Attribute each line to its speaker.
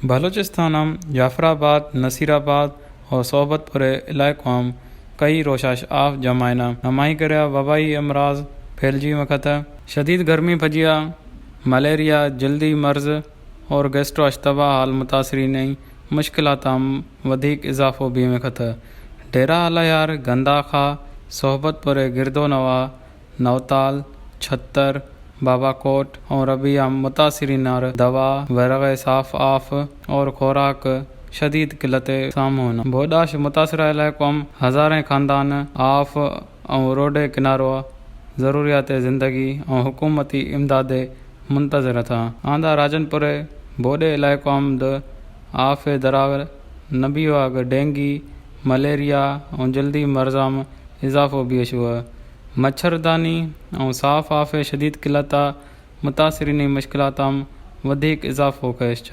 Speaker 1: बलूचिस्तान जाफराबाद, नसीराबाद और सोबतपुर इलाक़ों कई रोशाश आफ जमाइना नमाई कर वबाई अमराज फैलजी वक़्त शदीद गर्मी भजिया मलेरिया जल्दी मर्ज़ और गैस्ट्रो अश्तबा हाल मुतासरीन मुश्किलात वधिक इजाफ़ो भी वक़्त डेरा अलायार गंदाखा सोहबतपुर गिरदो नवा नवताल छत्तर बाबाकोट और रबिया मुतासरीन दवा वरग साफ आफ और खुराक शदीद किलत सामून बोडाश मुतासरा इलाक़ों हज़ारें ख़ानदान आफ और रोड किनारो ज़रूरियात ज़िंदगी और हुकूमती इमदाद मुंतज़र था। आंदा राजनपुर बोडे इलाक़ों आफ दरावर नबीवाग डेंगी मलेरिया और जल्दी मर्ज़ाम इजाफ़ो भी हुआ। मच्छरदानी और साफ़ आफ शदीद किलत मुतासरीन मुश्किलात वधिक इजाफ़ो कयस।